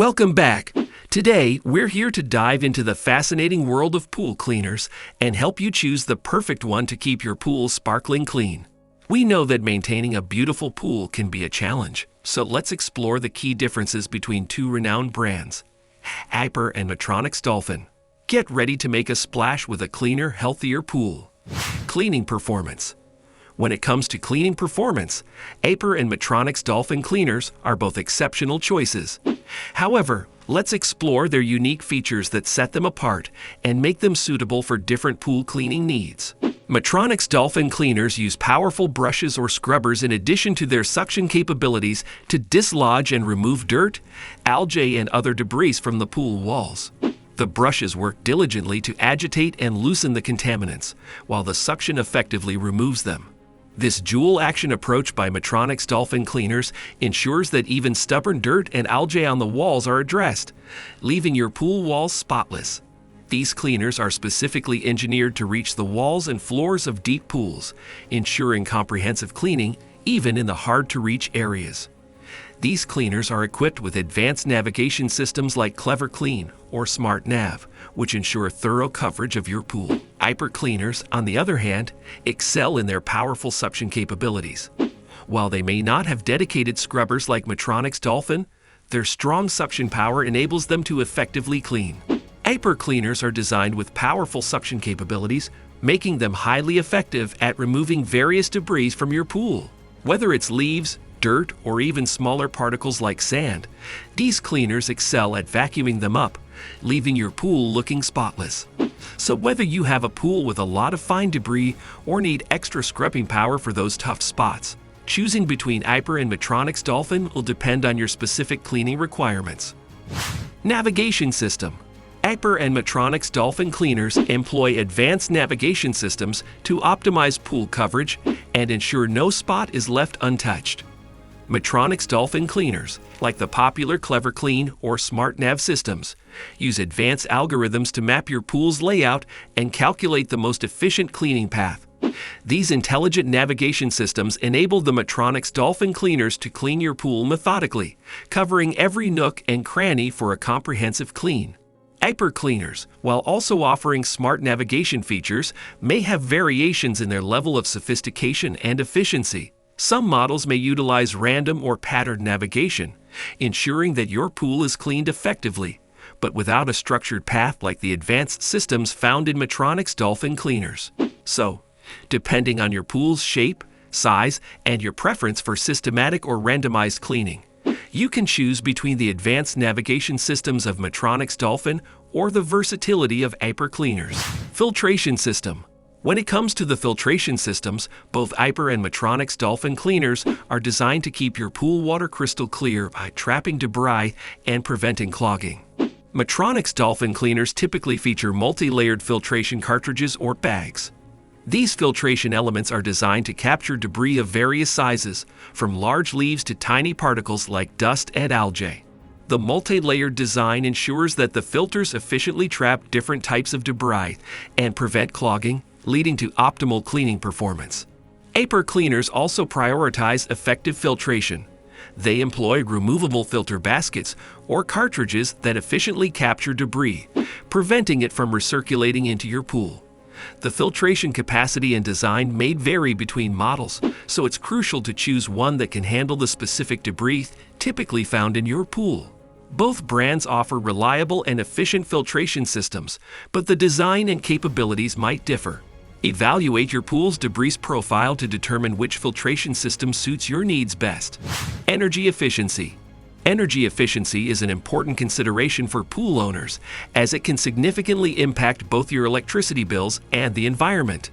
Welcome back. Today, we're here to dive into the fascinating world of pool cleaners and help you choose the perfect one to keep your pool sparkling clean. We know that maintaining a beautiful pool can be a challenge, so let's explore the key differences between two renowned brands, Aiper and Maytronics Dolphin. Get ready to make a splash with a cleaner, healthier pool. Cleaning performance. When it comes to cleaning performance, Aiper and Maytronics Dolphin cleaners are both exceptional choices. However, let's explore their unique features that set them apart and make them suitable for different pool cleaning needs. Maytronics Dolphin cleaners use powerful brushes or scrubbers in addition to their suction capabilities to dislodge and remove dirt, algae, and other debris from the pool walls. The brushes work diligently to agitate and loosen the contaminants, while the suction effectively removes them. This dual-action approach by Maytronics Dolphin cleaners ensures that even stubborn dirt and algae on the walls are addressed, leaving your pool walls spotless. These cleaners are specifically engineered to reach the walls and floors of deep pools, ensuring comprehensive cleaning even in the hard-to-reach areas. These cleaners are equipped with advanced navigation systems like Clever Clean or Smart Nav, which ensure thorough coverage of your pool. Aiper cleaners, on the other hand, excel in their powerful suction capabilities. While they may not have dedicated scrubbers like Maytronics Dolphin, their strong suction power enables them to effectively clean. Aiper cleaners are designed with powerful suction capabilities, making them highly effective at removing various debris from your pool. Whether it's leaves, dirt, or even smaller particles like sand, these cleaners excel at vacuuming them up, leaving your pool looking spotless. So whether you have a pool with a lot of fine debris or need extra scrubbing power for those tough spots, choosing between Aiper and Maytronics Dolphin will depend on your specific cleaning requirements. Navigation system. Aiper and Maytronics Dolphin cleaners employ advanced navigation systems to optimize pool coverage and ensure no spot is left untouched. Maytronics Dolphin cleaners, like the popular Clever Clean or Smart Nav systems, use advanced algorithms to map your pool's layout and calculate the most efficient cleaning path. These intelligent navigation systems enable the Maytronics Dolphin cleaners to clean your pool methodically, covering every nook and cranny for a comprehensive clean. Aiper cleaners, while also offering smart navigation features, may have variations in their level of sophistication and efficiency. Some models may utilize random or patterned navigation, ensuring that your pool is cleaned effectively, but without a structured path like the advanced systems found in Maytronics Dolphin cleaners. So, depending on your pool's shape, size, and your preference for systematic or randomized cleaning, you can choose between the advanced navigation systems of Maytronics Dolphin or the versatility of Aiper cleaners. Filtration system. When it comes to the filtration systems, both Aiper and Maytronics Dolphin cleaners are designed to keep your pool water crystal clear by trapping debris and preventing clogging. Maytronics Dolphin cleaners typically feature multi-layered filtration cartridges or bags. These filtration elements are designed to capture debris of various sizes, from large leaves to tiny particles like dust and algae. The multi-layered design ensures that the filters efficiently trap different types of debris and prevent clogging, leading to optimal cleaning performance. Aiper cleaners also prioritize effective filtration. They employ removable filter baskets or cartridges that efficiently capture debris, preventing it from recirculating into your pool. The filtration capacity and design may vary between models, so it's crucial to choose one that can handle the specific debris typically found in your pool. Both brands offer reliable and efficient filtration systems, but the design and capabilities might differ. Evaluate your pool's debris profile to determine which filtration system suits your needs best. Energy efficiency. Energy efficiency is an important consideration for pool owners, as it can significantly impact both your electricity bills and the environment.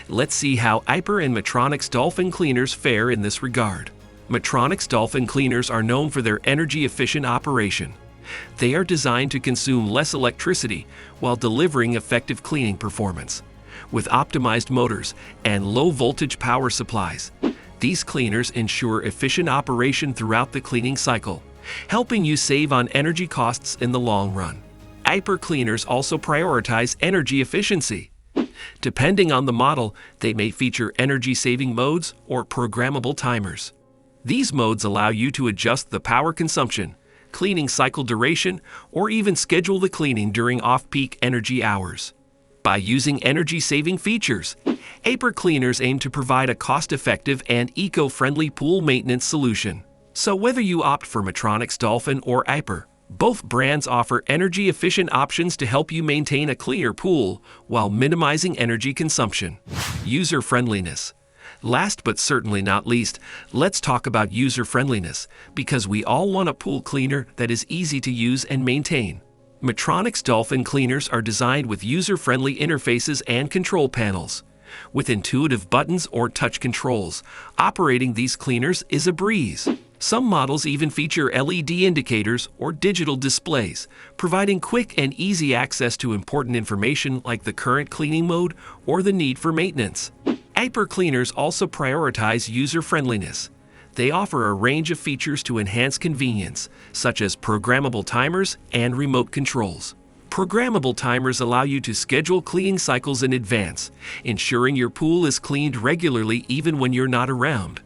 Let's see how Aiper and Maytronics Dolphin cleaners fare in this regard. Maytronics Dolphin cleaners are known for their energy-efficient operation. They are designed to consume less electricity while delivering effective cleaning performance. With optimized motors and low-voltage power supplies, these cleaners ensure efficient operation throughout the cleaning cycle, helping you save on energy costs in the long run. Aiper cleaners also prioritize energy efficiency. Depending on the model, they may feature energy-saving modes or programmable timers. These modes allow you to adjust the power consumption, cleaning cycle duration, or even schedule the cleaning during off-peak energy hours. By using energy-saving features, Aiper cleaners aim to provide a cost-effective and eco-friendly pool maintenance solution. So whether you opt for Maytronics, Dolphin, or Aiper, both brands offer energy-efficient options to help you maintain a cleaner pool while minimizing energy consumption. User-friendliness. Last but certainly not least, let's talk about user-friendliness, because we all want a pool cleaner that is easy to use and maintain. Maytronics Dolphin cleaners are designed with user-friendly interfaces and control panels. With intuitive buttons or touch controls, operating these cleaners is a breeze. Some models even feature LED indicators or digital displays, providing quick and easy access to important information like the current cleaning mode or the need for maintenance. Aiper cleaners also prioritize user-friendliness. They offer a range of features to enhance convenience, such as programmable timers and remote controls. Programmable timers allow you to schedule cleaning cycles in advance, ensuring your pool is cleaned regularly even when you're not around.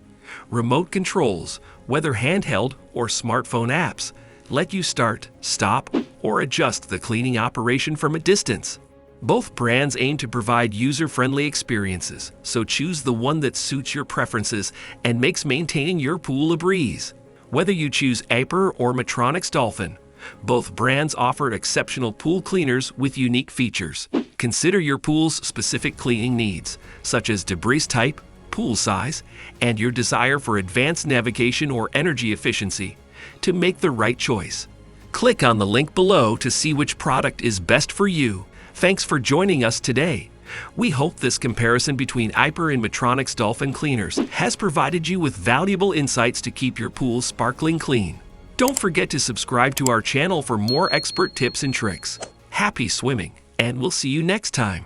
Remote controls, whether handheld or smartphone apps, let you start, stop, or adjust the cleaning operation from a distance. Both brands aim to provide user-friendly experiences, so choose the one that suits your preferences and makes maintaining your pool a breeze. Whether you choose Aiper or Maytronics Dolphin, both brands offer exceptional pool cleaners with unique features. Consider your pool's specific cleaning needs, such as debris type, pool size, and your desire for advanced navigation or energy efficiency, to make the right choice. Click on the link below to see which product is best for you. Thanks for joining us today. We hope this comparison between Aiper and Maytronics Dolphin cleaners has provided you with valuable insights to keep your pool sparkling clean. Don't forget to subscribe to our channel for more expert tips and tricks. Happy swimming, and we'll see you next time.